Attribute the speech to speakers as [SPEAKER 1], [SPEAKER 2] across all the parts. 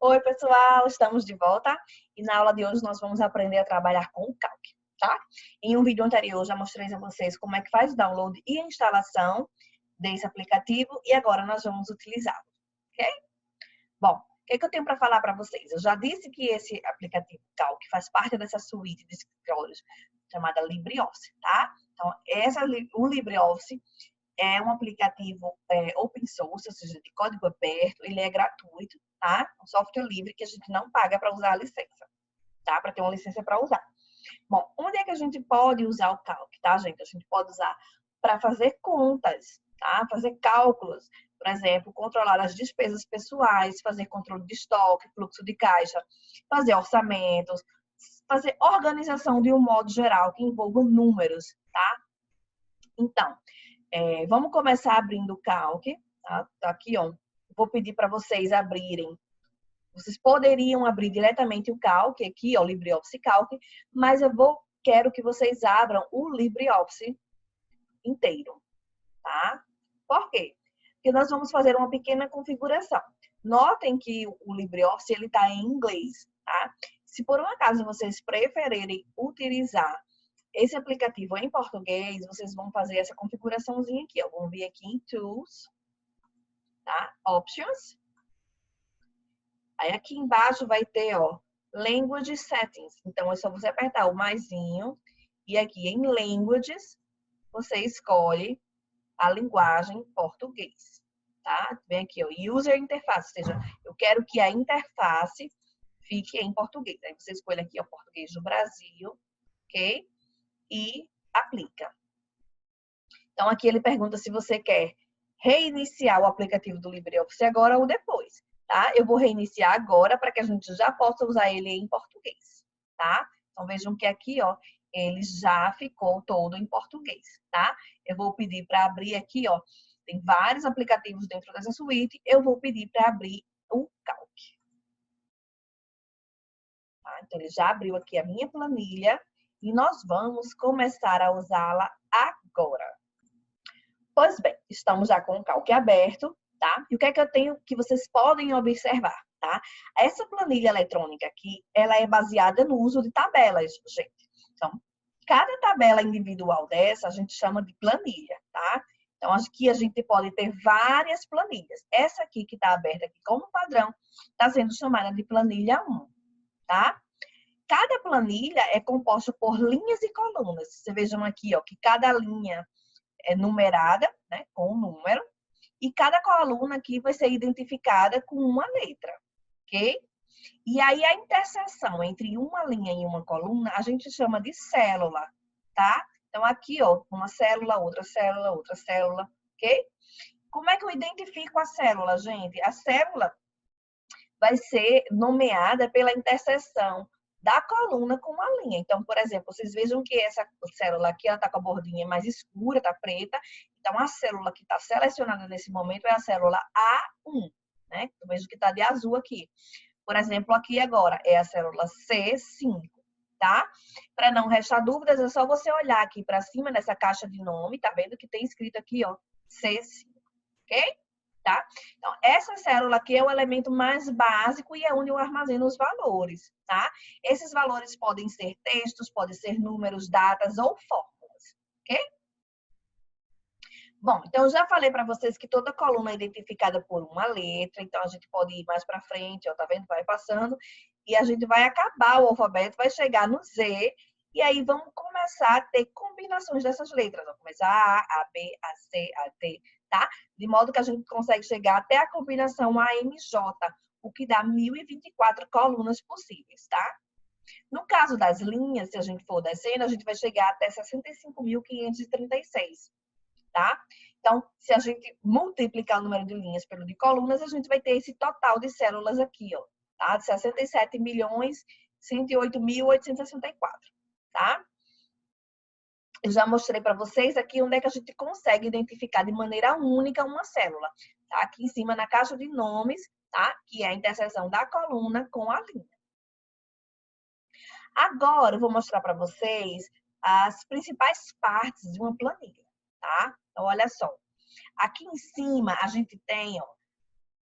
[SPEAKER 1] Oi, pessoal, estamos de volta e na aula de hoje nós vamos aprender a trabalhar com o Calc, tá? Em um vídeo anterior já mostrei a vocês como é que faz o download e a instalação desse aplicativo e agora nós vamos utilizá-lo, ok? Bom, o que eu tenho para falar para vocês? Eu já disse que esse aplicativo Calc faz parte dessa suíte de escritórios chamada LibreOffice, tá? Então, o LibreOffice é um aplicativo open source, ou seja, de código aberto, ele é gratuito, tá? Um software livre que a gente não paga para usar a licença, tá? Para ter uma licença para usar. Bom, onde é que a gente pode usar o Calc, tá, gente? A gente pode usar para fazer contas, tá? Fazer cálculos, por exemplo, controlar as despesas pessoais, fazer controle de estoque, fluxo de caixa, fazer orçamentos, fazer organização de um modo geral que envolva números, tá? Então, vamos começar abrindo o Calc, tá? Tá aqui, ó. Vou pedir para vocês abrirem. Vocês poderiam abrir diretamente o Calc aqui, ó, o LibreOffice Calc, mas quero que vocês abram o LibreOffice inteiro, tá? Por quê? Porque nós vamos fazer uma pequena configuração. Notem que o LibreOffice ele está em inglês, tá? Se por um acaso vocês preferirem utilizar esse aplicativo em português, vocês vão fazer essa configuraçãozinha aqui, ó. Vamos vir aqui em Tools, tá? Options. Aí aqui embaixo vai ter, ó, Language Settings. Então, é só você apertar o maisinho e aqui em Languages, você escolhe a linguagem português, tá? Vem aqui, ó, User Interface, ou seja, eu quero que a interface fique em português. Aí você escolhe aqui, ó, Português do Brasil, ok? E aplica. Então, aqui ele pergunta se você quer reiniciar o aplicativo do LibreOffice agora ou depois, tá? Eu vou reiniciar agora para que a gente já possa usar ele em português, tá? Então, vejam que aqui, ó, ele já ficou todo em português, tá? Eu vou pedir para abrir aqui, ó, tem vários aplicativos dentro dessa suíte, eu vou pedir para abrir o Calc. Tá? Então, ele já abriu aqui a minha planilha e nós vamos começar a usá-la agora. Pois bem, estamos já com o Calc aberto, tá? E o que é que eu tenho que vocês podem observar, tá? Essa planilha eletrônica aqui, ela é baseada no uso de tabelas, gente. Então, cada tabela individual dessa a gente chama de planilha, tá? Então, aqui a gente pode ter várias planilhas. Essa aqui que está aberta aqui como padrão, está sendo chamada de planilha 1, tá? Cada planilha é composta por linhas e colunas. Vocês vejam aqui, ó, que cada linha é numerada, né, com um número, e cada coluna aqui vai ser identificada com uma letra, ok? E aí a interseção entre uma linha e uma coluna a gente chama de célula, tá? Então aqui, ó, uma célula, outra célula, outra célula, ok? Como é que eu identifico a célula, gente? A célula vai ser nomeada pela interseção da coluna com a linha. Então, por exemplo, vocês vejam que essa célula aqui, ela tá com a bordinha mais escura, tá preta. Então, a célula que está selecionada nesse momento é a célula A1, né? Eu vejo que tá de azul aqui. Por exemplo, aqui agora é a célula C5, tá? Para não restar dúvidas, é só você olhar aqui para cima nessa caixa de nome, tá vendo que tem escrito aqui, ó, C5, ok? Tá? Então, essa célula aqui é o elemento mais básico e é onde eu armazeno os valores, tá? Esses valores podem ser textos, podem ser números, datas ou fórmulas, ok? Bom, então eu já falei para vocês que toda coluna é identificada por uma letra, então a gente pode ir mais para frente, ó, tá vendo? Vai passando e a gente vai acabar o alfabeto, vai chegar no Z e aí vamos começar a ter combinações dessas letras. Vamos começar A, B, A, C, A, D, tá? De modo que a gente consegue chegar até a combinação AMJ, o que dá 1024 colunas possíveis, tá? No caso das linhas, se a gente for descendo, a gente vai chegar até 65.536, tá? Então, se a gente multiplicar o número de linhas pelo de colunas, a gente vai ter esse total de células aqui, ó, tá? De 67.108.864, tá? Eu já mostrei para vocês aqui onde é que a gente consegue identificar de maneira única uma célula, tá? Aqui em cima na caixa de nomes, tá? Que é a interseção da coluna com a linha. Agora eu vou mostrar para vocês as principais partes de uma planilha, tá? Então, olha só. Aqui em cima a gente tem, ó,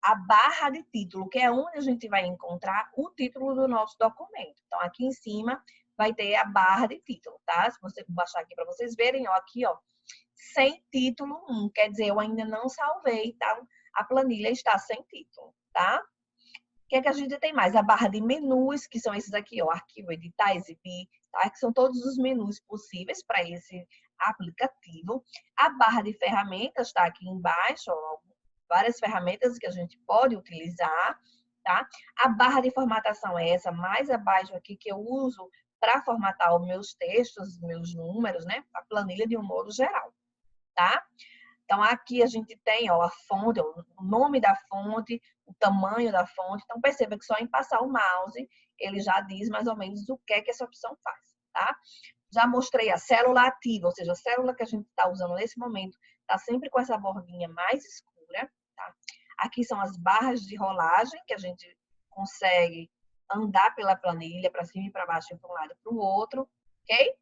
[SPEAKER 1] a barra de título, que é onde a gente vai encontrar o título do nosso documento. Então, aqui em cima vai ter a barra de título, tá? Se você baixar aqui para vocês verem, ó, aqui, ó, sem título 1, quer dizer, eu ainda não salvei, tá? A planilha está sem título, tá? O que é que a gente tem mais? A barra de menus, que são esses aqui, ó, arquivo, editar, exibir, tá? Que são todos os menus possíveis para esse aplicativo. A barra de ferramentas está aqui embaixo, ó, várias ferramentas que a gente pode utilizar, tá? A barra de formatação é essa mais abaixo aqui que eu uso para formatar os meus textos, os meus números, né? A planilha de um modo geral, tá? Então, aqui a gente tem, ó, a fonte, ó, o nome da fonte, o tamanho da fonte. Então, perceba que só em passar o mouse, ele já diz mais ou menos o que é que essa opção faz, tá? Já mostrei a célula ativa, ou seja, a célula que a gente está usando nesse momento está sempre com essa bordinha mais escura, tá? Aqui são as barras de rolagem, que a gente consegue andar pela planilha, para cima e para baixo, para um lado e para o outro, ok?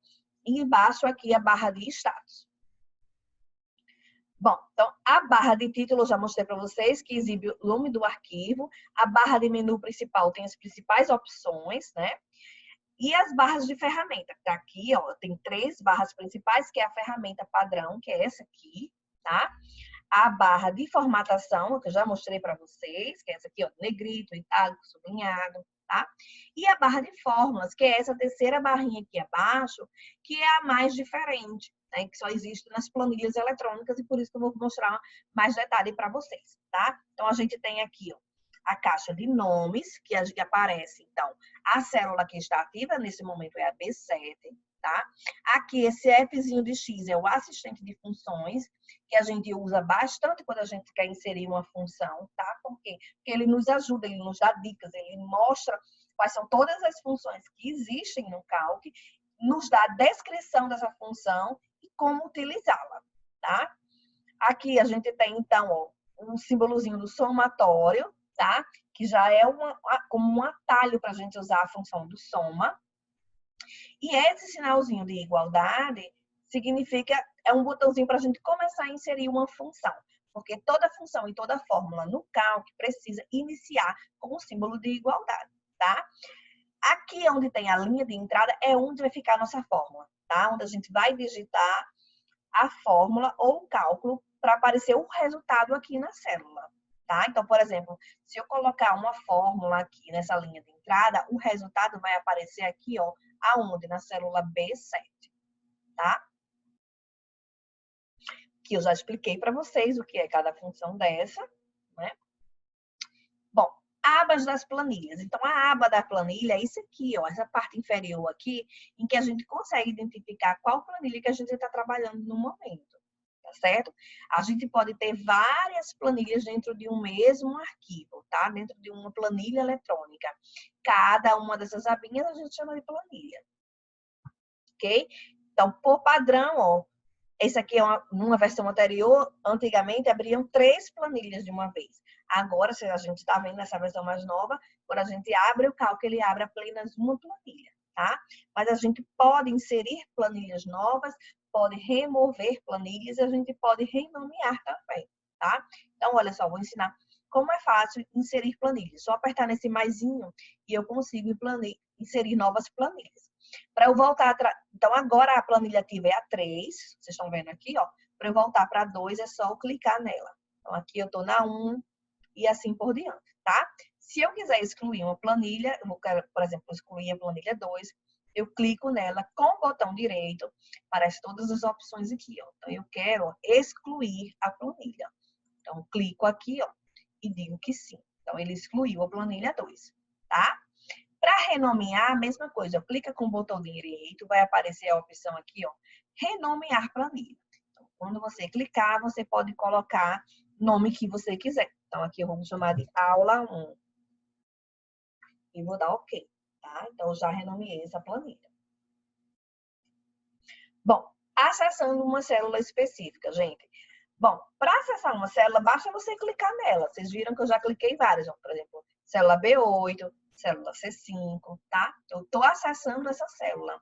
[SPEAKER 1] E embaixo aqui a barra de status. Bom, então a barra de título eu já mostrei para vocês, que exibe o nome do arquivo. A barra de menu principal tem as principais opções, né? E as barras de ferramenta. Aqui, ó, tem 3 barras principais, que é a ferramenta padrão, que é essa aqui, tá? A barra de formatação, que eu já mostrei para vocês, que é essa aqui, ó, negrito, itálico, sublinhado, tá? E a barra de fórmulas, que é essa terceira barrinha aqui abaixo, que é a mais diferente, né? Que só existe nas planilhas eletrônicas e por isso que eu vou mostrar mais detalhe para vocês, tá? Então, a gente tem aqui, ó, a caixa de nomes, que aparece, então, a célula que está ativa, nesse momento é a B7, tá? Aqui, esse Fzinho de X é o assistente de funções, que a gente usa bastante quando a gente quer inserir uma função, tá? Por quê? Porque ele nos ajuda, ele nos dá dicas, ele mostra quais são todas as funções que existem no Calc, nos dá a descrição dessa função e como utilizá-la, tá? Aqui a gente tem, então, ó, um símbolozinho do somatório, tá? Que já é como um atalho para a gente usar a função do soma. E esse sinalzinho de igualdade significa, é um botãozinho para a gente começar a inserir uma função. Porque toda função e toda fórmula no Calc precisa iniciar com o símbolo de igualdade, tá? Aqui onde tem a linha de entrada é onde vai ficar a nossa fórmula, tá? Onde a gente vai digitar a fórmula ou o cálculo para aparecer o resultado aqui na célula, tá? Então, por exemplo, se eu colocar uma fórmula aqui nessa linha de entrada, o resultado vai aparecer aqui, ó, aonde? Na célula B7, tá? Que eu já expliquei para vocês o que é cada função dessa, né? Bom, abas das planilhas. Então, a aba da planilha é isso aqui, ó, essa parte inferior aqui, em que a gente consegue identificar qual planilha que a gente está trabalhando no momento, tá certo? A gente pode ter várias planilhas dentro de um mesmo arquivo, tá? Dentro de uma planilha eletrônica. Cada uma dessas abinhas a gente chama de planilha, ok? Então, por padrão, ó, esse aqui é numa versão anterior, antigamente abriam 3 planilhas de uma vez. Agora, se a gente está vendo nessa versão mais nova, quando a gente abre o Calc, ele abre apenas uma planilha, tá? Mas a gente pode inserir planilhas novas, pode remover planilhas e a gente pode renomear também, tá? Então, olha só, vou ensinar como é fácil inserir planilhas. Só apertar nesse maisinho e eu consigo inserir novas planilhas. Para eu voltar, então agora a planilha ativa é a 3, vocês estão vendo aqui, ó. Para eu voltar para a 2 é só eu clicar nela. Então aqui eu estou na 1 e assim por diante, tá? Se eu quiser excluir uma planilha, eu vou, por exemplo, excluir a planilha 2, eu clico nela com o botão direito, aparece todas as opções aqui, ó. Então eu quero, ó, excluir a planilha. Então clico aqui, ó, e digo que sim. Então ele excluiu a planilha 2, tá? Para renomear, a mesma coisa. Clica com o botão direito, vai aparecer a opção aqui, ó, renomear planilha. Então, quando você clicar, você pode colocar o nome que você quiser. Então, aqui eu vou chamar de aula 1. E vou dar OK, tá? Então, eu já renomeei essa planilha. Bom, acessando uma célula específica, gente. Bom, para acessar uma célula, basta você clicar nela. Vocês viram que eu já cliquei várias, ó, por exemplo, célula B8, célula C5, tá? Eu estou acessando essa célula.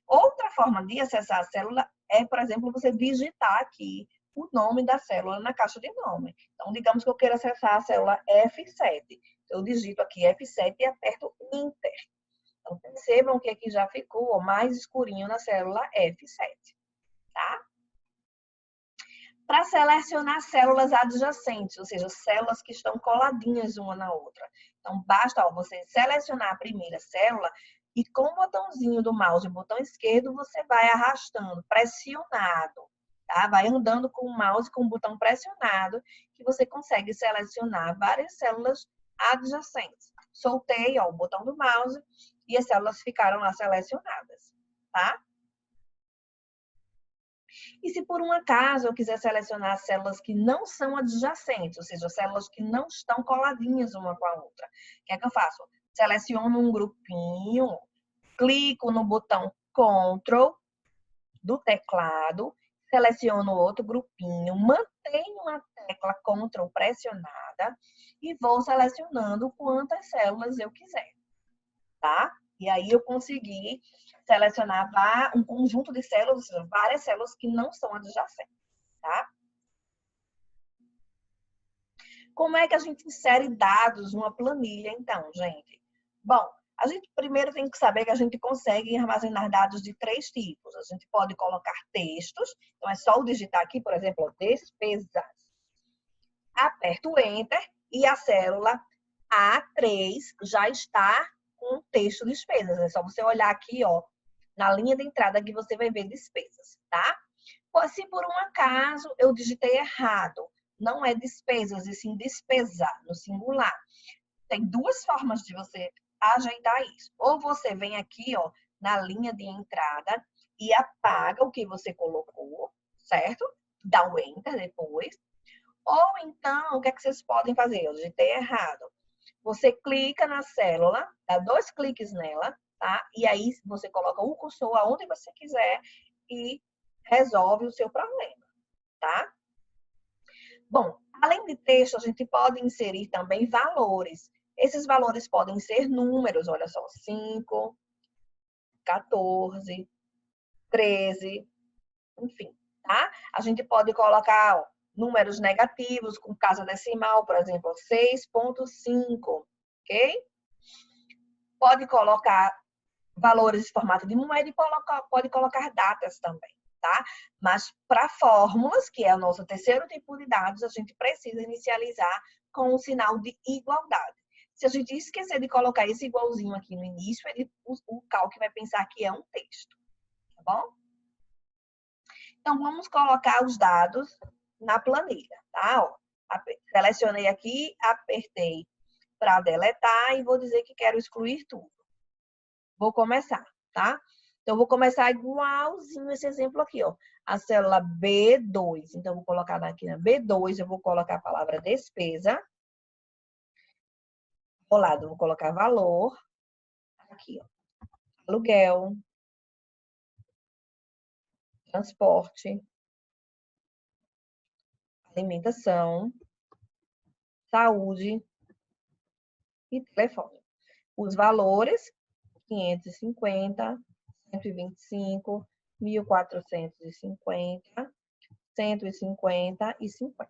[SPEAKER 1] Outra forma de acessar a célula é, por exemplo, você digitar aqui o nome da célula na caixa de nome. Então, digamos que eu queira acessar a célula F7. Eu digito aqui F7 e aperto Enter. Então, percebam que aqui já ficou mais escurinho na célula F7, tá? Para selecionar células adjacentes, ou seja, células que estão coladinhas uma na outra. Então, basta você selecionar a primeira célula e com o botãozinho do mouse, o botão esquerdo, você vai arrastando, pressionado, tá? Vai andando com o mouse com o botão pressionado, que você consegue selecionar várias células adjacentes. Soltei, ó, o botão do mouse e as células ficaram lá selecionadas, tá? E se por um acaso eu quiser selecionar células que não são adjacentes, ou seja, células que não estão coladinhas uma com a outra, o que é que eu faço? Seleciono um grupinho, clico no botão Ctrl do teclado, seleciono outro grupinho, mantenho a tecla Ctrl pressionada e vou selecionando quantas células eu quiser, tá? E aí eu consegui selecionar um conjunto de células, várias células que não são adjacentes, tá? Como é que a gente insere dados numa planilha, então, gente? Bom, a gente primeiro tem que saber que a gente consegue armazenar dados de 3 tipos. A gente pode colocar textos, então é só o digitar aqui, por exemplo, despesas. Aperto o Enter e a célula A3 já está com o texto despesas. É só você olhar aqui, ó, na linha de entrada que você vai ver despesas, tá? Se por um acaso eu digitei errado, não é despesas, e sim despesar, no singular. Tem 2 formas de você ajeitar isso. Ou você vem aqui, ó, na linha de entrada e apaga o que você colocou, certo? Dá o Enter depois. Ou então, o que é que vocês podem fazer? Eu digitei errado. Você clica na célula, dá 2 cliques nela, tá? E aí você coloca o cursor aonde você quiser e resolve o seu problema, tá? Bom, além de texto, a gente pode inserir também valores. Esses valores podem ser números, olha só, 5, 14, 13, enfim, tá? A gente pode colocar, ó, números negativos com casa decimal, por exemplo, 6,5, ok? Pode colocar valores em formato de moeda e pode colocar datas também, tá? Mas para fórmulas, que é o nosso terceiro tipo de dados, a gente precisa inicializar com o sinal de igualdade. Se a gente esquecer de colocar esse igualzinho aqui no início, o Calc vai pensar que é um texto, tá bom? Então, vamos colocar os dados na planilha, tá? Ó, selecionei aqui, apertei para deletar e vou dizer que quero excluir tudo. Vou começar, tá? Então, vou começar igualzinho esse exemplo aqui, ó. A célula B2. Então, vou colocar aqui na B2, eu vou colocar a palavra despesa. Ao lado, vou colocar valor. Aqui, ó. Aluguel. Transporte. Alimentação. Saúde. E telefone. Os valores, 550, 125, 1.450, 150 e 50,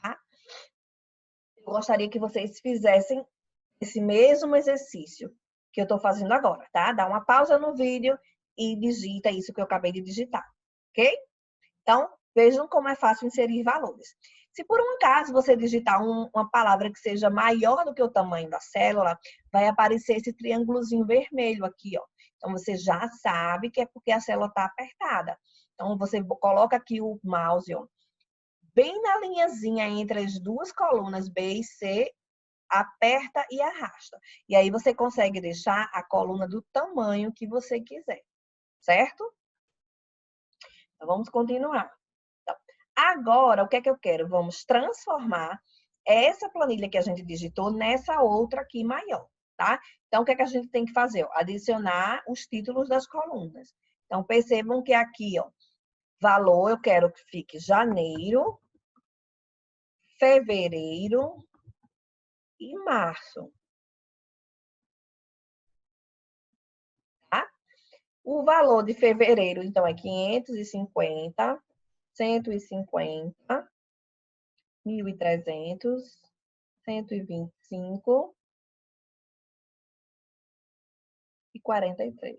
[SPEAKER 1] tá? Eu gostaria que vocês fizessem esse mesmo exercício que eu estou fazendo agora, tá? Dá uma pausa no vídeo e digita isso que eu acabei de digitar, ok? Então, vejam como é fácil inserir valores. Se por um acaso você digitar uma palavra que seja maior do que o tamanho da célula, vai aparecer esse triângulozinho vermelho aqui, ó. Então, você já sabe que é porque a célula está apertada. Então, você coloca aqui o mouse, ó, bem na linhazinha entre as 2 colunas B e C, aperta e arrasta. E aí você consegue deixar a coluna do tamanho que você quiser, certo? Então, vamos continuar. Então, agora, o que é que eu quero? Vamos transformar essa planilha que a gente digitou nessa outra aqui maior, tá? Então, o que é que a gente tem que fazer? Adicionar os títulos das colunas. Então, percebam que aqui, ó, valor, eu quero que fique janeiro, fevereiro e março, tá? O valor de fevereiro, então, é 550. 150, 1.300, 125 e 43.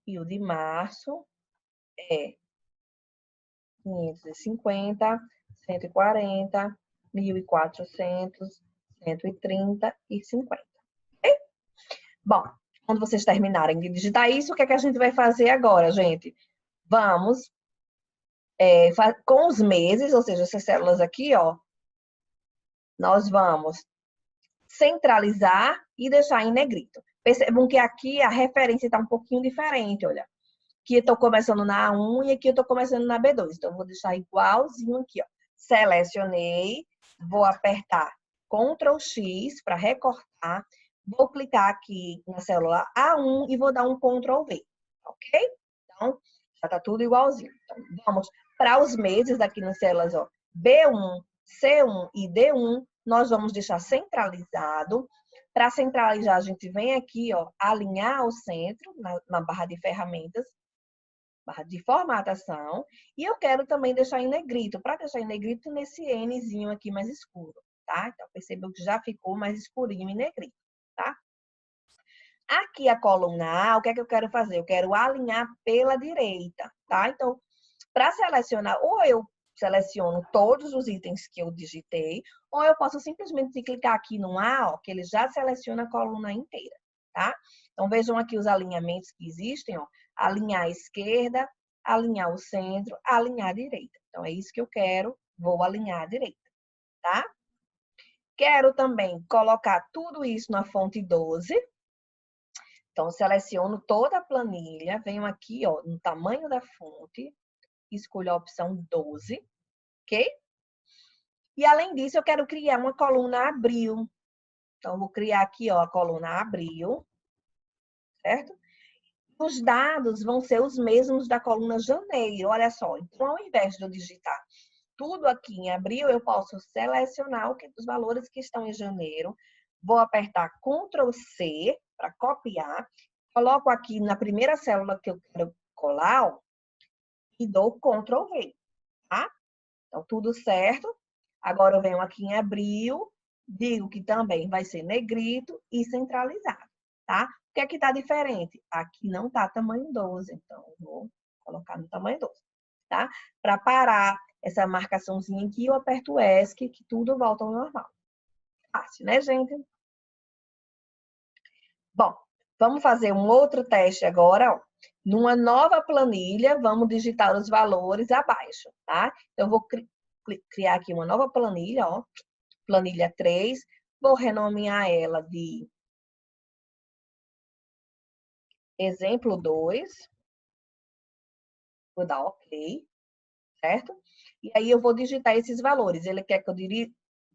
[SPEAKER 1] E o de março é 550, 140, 1.400, 130 e 50. Okay? Bom, quando vocês terminarem de digitar isso, o que é que a gente vai fazer agora, gente? Vamos, com os meses, ou seja, essas células aqui, ó, nós vamos centralizar e deixar em negrito. Percebam que aqui a referência está um pouquinho diferente, olha. Aqui eu estou começando na A1 e aqui eu estou começando na B2. Então, eu vou deixar igualzinho aqui, ó. Selecionei, vou apertar Ctrl X para recortar. Vou clicar aqui na célula A1 e vou dar um Ctrl V, ok? Então, já está tudo igualzinho. Então, vamos para os meses aqui nas células, ó. B1, C1 e D1, nós vamos deixar centralizado. Para centralizar, a gente vem aqui, ó, alinhar ao centro, na barra de ferramentas, barra de formatação, e eu quero também deixar em negrito, para deixar em negrito nesse Nzinho aqui mais escuro, tá? Então, percebeu que já ficou mais escurinho em negrito, tá? Aqui a coluna A, o que é que eu quero fazer? Eu quero alinhar pela direita, tá? Então, para selecionar, ou eu seleciono todos os itens que eu digitei, ou eu posso simplesmente clicar aqui no A, ó, que ele já seleciona a coluna inteira, tá? Então, vejam aqui os alinhamentos que existem, ó. Alinhar a esquerda, alinhar o centro, alinhar a direita. Então, é isso que eu quero, vou alinhar a direita, tá? Quero também colocar tudo isso na fonte 12. Então, seleciono toda a planilha, venho aqui, ó, no tamanho da fonte, escolho a opção 12, ok? E, além disso, eu quero criar uma coluna abril. Então, vou criar aqui, ó, a coluna abril, certo? Os dados vão ser os mesmos da coluna janeiro, olha só. Então, ao invés de eu digitar tudo aqui em abril, eu posso selecionar os valores que estão em janeiro. Vou apertar Ctrl C para copiar. Coloco aqui na primeira célula que eu quero colar, ó, e dou Ctrl V, tá? Então, tudo certo. Agora eu venho aqui em abril, digo que também vai ser negrito e centralizado, tá? O que é que está diferente? Aqui não está tamanho 12, então eu vou colocar no tamanho 12, tá? Para parar essa marcaçãozinha aqui, eu aperto ESC, que tudo volta ao normal. Fácil, né, gente? Bom, vamos fazer um outro teste agora, ó. Numa nova planilha, vamos digitar os valores abaixo, tá? Então, eu vou criar aqui uma nova planilha, ó. Planilha 3. Vou renomear ela de exemplo 2. Vou dar OK, certo? E aí eu vou digitar esses valores. Ele quer que eu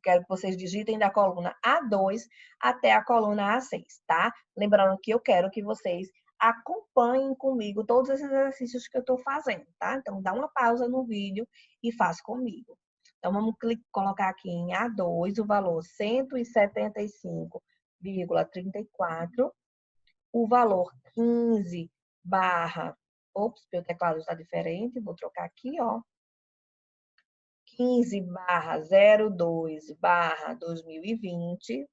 [SPEAKER 1] quero que vocês digitem da coluna A2 até a coluna A6, tá? Lembrando que eu quero que vocês acompanhem comigo todos esses exercícios que eu estou fazendo, tá? Então, dá uma pausa no vídeo e faz comigo. Então, vamos colocar aqui em A2 o valor 175,34, o valor 15 barra... Ops, meu teclado está diferente, vou trocar aqui, ó. 15/02/2020.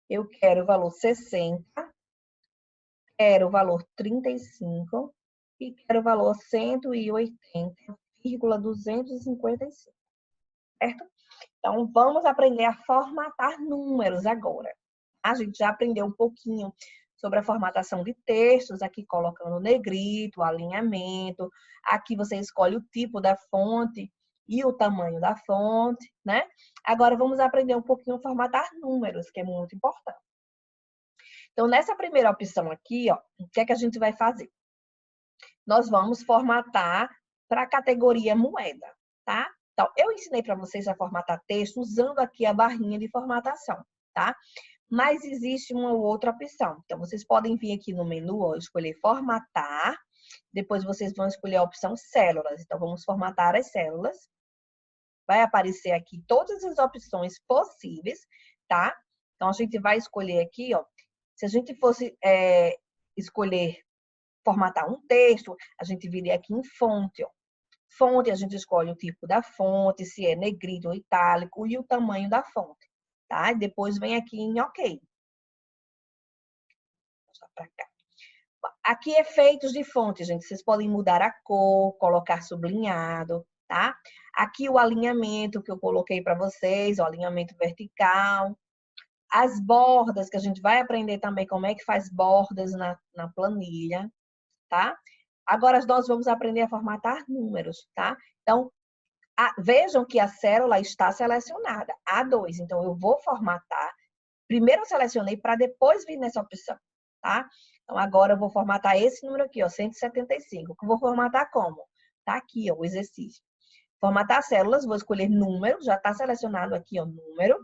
[SPEAKER 1] Eu quero o valor 60, quero o valor 35 e quero o valor 180,255, certo? Então, vamos aprender a formatar números agora. A gente já aprendeu um pouquinho sobre a formatação de textos, aqui colocando negrito, alinhamento. Aqui você escolhe o tipo da fonte e o tamanho da fonte, né? Agora vamos aprender um pouquinho a formatar números, que é muito importante. Então, nessa primeira opção aqui, ó, o que é que a gente vai fazer? Nós vamos formatar para a categoria moeda, tá? Então, eu ensinei para vocês a formatar texto usando aqui a barrinha de formatação, tá? Mas existe uma outra opção. Então, vocês podem vir aqui no menu, ó, escolher formatar. Depois, vocês vão escolher a opção células. Então, vamos formatar as células. Vai aparecer aqui todas as opções possíveis, tá? Então, a gente vai escolher aqui, ó. Se a gente fosse escolher formatar um texto, a gente viria aqui em fonte, ó. Fonte, a gente escolhe o tipo da fonte, se é negrito ou itálico e o tamanho da fonte, tá? E depois vem aqui em OK. Vou mostrar pra cá. Aqui, efeitos de fonte, gente. Vocês podem mudar a cor, colocar sublinhado, tá? Aqui o alinhamento que eu coloquei para vocês, o alinhamento vertical. As bordas, que a gente vai aprender também como é que faz bordas na planilha, tá? Agora, nós vamos aprender a formatar números, tá? Então, vejam que a célula está selecionada, A2. Então, eu vou formatar. Primeiro eu selecionei para depois vir nessa opção, tá? Então, agora eu vou formatar esse número aqui, ó, 175. Eu vou formatar como? Tá aqui, ó, o exercício. Formatar células, vou escolher número, já está selecionado aqui, ó, número.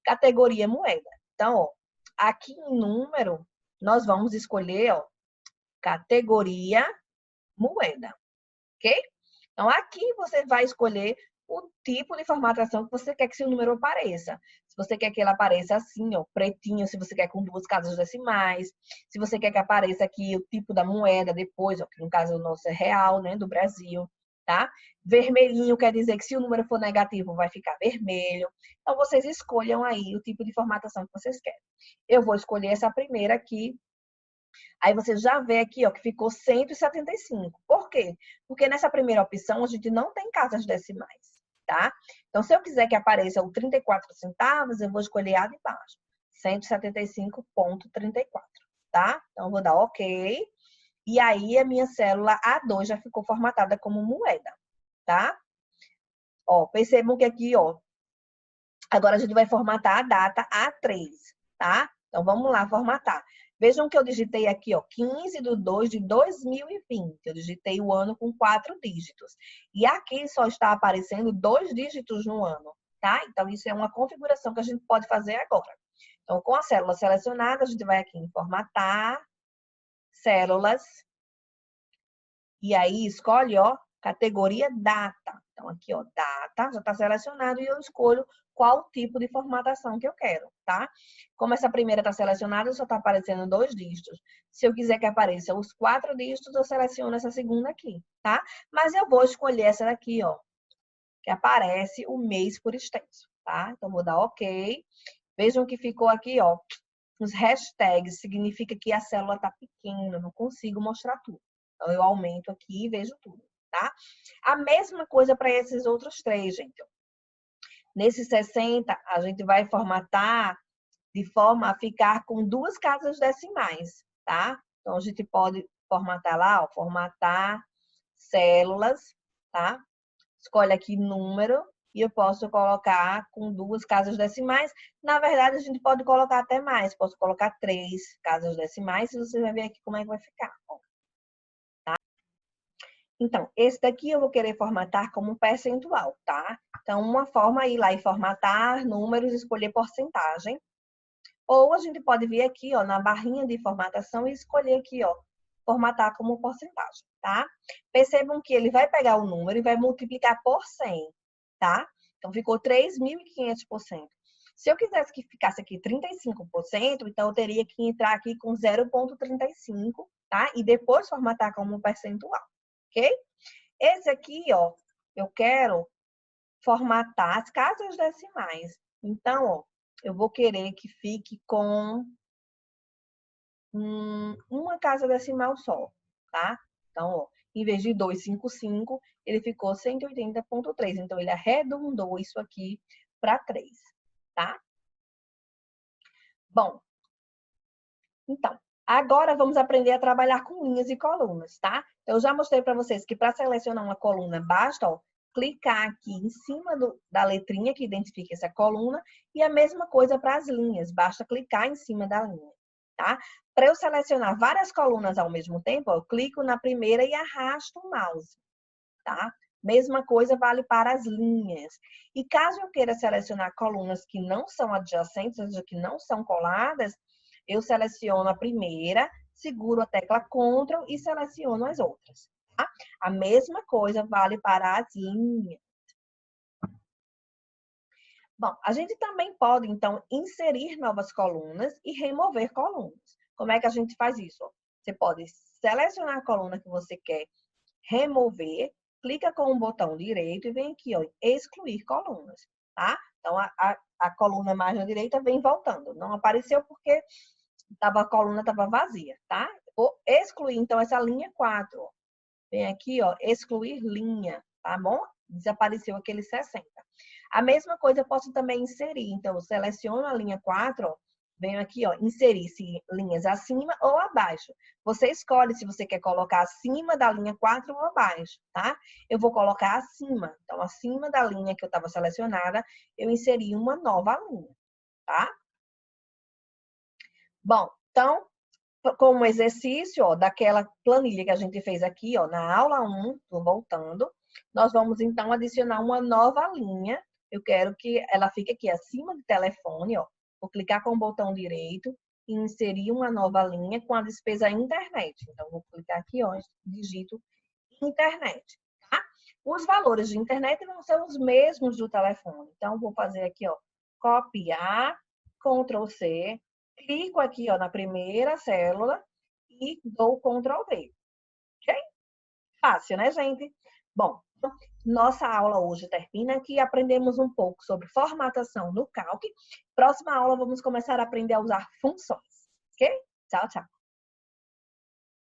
[SPEAKER 1] Categoria moeda. Então, ó, aqui em número, nós vamos escolher, ó, categoria moeda, ok? Então, aqui você vai escolher o tipo de formatação que você quer que seu número apareça. Se você quer que ele apareça assim, ó, pretinho, se você quer com 2 casas decimais, se você quer que apareça aqui o tipo da moeda depois, ó, que no caso o nosso é real, né, do Brasil, tá? Vermelhinho quer dizer que se o número for negativo, vai ficar vermelho. Então, vocês escolham aí o tipo de formatação que vocês querem. Eu vou escolher essa primeira aqui. Aí você já vê aqui, ó, que ficou 175. Por quê? Porque nessa primeira opção a gente não tem casas decimais, tá? Então, se eu quiser que apareça o 34 centavos, eu vou escolher a de baixo. 175,34, tá? Então, eu vou dar OK. E aí, a minha célula A2 já ficou formatada como moeda, tá? Ó, percebam que aqui, ó, agora a gente vai formatar a data A3, tá? Então, vamos lá formatar. Vejam que eu digitei aqui, ó, 15/2/2020. Eu digitei o ano com 4 dígitos. E aqui só está aparecendo 2 dígitos no ano, tá? Então, isso é uma configuração que a gente pode fazer agora. Então, com a célula selecionada, a gente vai aqui em formatar, células. E aí, escolhe, ó, categoria data. Então, aqui, ó, data, já está selecionado e eu escolho qual tipo de formatação que eu quero, tá? Como essa primeira está selecionada, só está aparecendo 2 dígitos. Se eu quiser que apareça os 4 dígitos, eu seleciono essa segunda aqui, tá? Mas eu vou escolher essa daqui, ó, que aparece o mês por extenso, tá? Então, vou dar OK. Vejam que ficou aqui, ó, os hashtags, significa que a célula está pequena, não consigo mostrar tudo. Então, eu aumento aqui e vejo tudo, tá? A mesma coisa para esses outros 3, gente. Nesse 60, a gente vai formatar de forma a ficar com 2 casas decimais, tá? Então, a gente pode formatar lá, ó, formatar células, tá? Escolhe aqui número e eu posso colocar com 2 casas decimais. Na verdade, a gente pode colocar até mais. Posso colocar 3 casas decimais e você vai ver aqui como é que vai ficar. Ó. Então, esse daqui eu vou querer formatar como percentual, tá? Então, uma forma é ir lá e formatar números, escolher porcentagem. Ou a gente pode vir aqui, ó, na barrinha de formatação e escolher aqui, ó, formatar como porcentagem, tá? Percebam que ele vai pegar o número e vai multiplicar por 100, tá? Então, ficou 3.500%. Se eu quisesse que ficasse aqui 35%, então eu teria que entrar aqui com 0,35, tá? E depois formatar como percentual, ok? Esse aqui, ó, eu quero formatar as casas decimais. Então, ó, eu vou querer que fique com uma casa decimal só, tá? Então, ó, em vez de 255, ele ficou 180,3. Então, ele arredondou isso aqui para 3, tá? Bom, então, agora vamos aprender a trabalhar com linhas e colunas, tá? Eu já mostrei para vocês que para selecionar uma coluna, basta, ó, clicar aqui em cima da letrinha que identifica essa coluna e a mesma coisa para as linhas, basta clicar em cima da linha, tá? Para eu selecionar várias colunas ao mesmo tempo, eu clico na primeira e arrasto o mouse, tá? Mesma coisa vale para as linhas. E caso eu queira selecionar colunas que não são adjacentes, ou seja, que não são coladas, eu seleciono a primeira, seguro a tecla Ctrl e seleciono as outras. Tá? A mesma coisa vale para as linhas. Bom, a gente também pode, então, inserir novas colunas e remover colunas. Como é que a gente faz isso? Você pode selecionar a coluna que você quer remover, clica com o botão direito e vem aqui, ó, excluir colunas, tá? Então, a coluna mais à direita vem voltando. Não apareceu porque a coluna estava vazia, tá? Vou excluir, então, essa linha 4. Ó. Vem aqui, ó, excluir linha, tá bom? Desapareceu aquele 60. A mesma coisa eu posso também inserir. Então, eu seleciono a linha 4, ó, venho aqui, ó, inserir linhas acima ou abaixo. Você escolhe se você quer colocar acima da linha 4 ou abaixo, tá? Eu vou colocar acima. Então, acima da linha que eu estava selecionada, eu inseri uma nova linha, tá? Bom, então, como exercício, ó, daquela planilha que a gente fez aqui, ó, na aula 1, tô voltando, nós vamos, então, adicionar uma nova linha. Eu quero que ela fique aqui acima do telefone, ó. Vou clicar com o botão direito e inserir uma nova linha com a despesa internet. Então, vou clicar aqui, ó, digito internet, tá? Os valores de internet vão ser os mesmos do telefone. Então, vou fazer aqui, ó, copiar, Ctrl C, clico aqui, ó, na primeira célula e dou Ctrl V. Ok? Fácil, né, gente? Bom, nossa aula hoje termina aqui. Aprendemos um pouco sobre formatação no Calc. Próxima aula, vamos começar a aprender a usar funções. Ok? Tchau, tchau.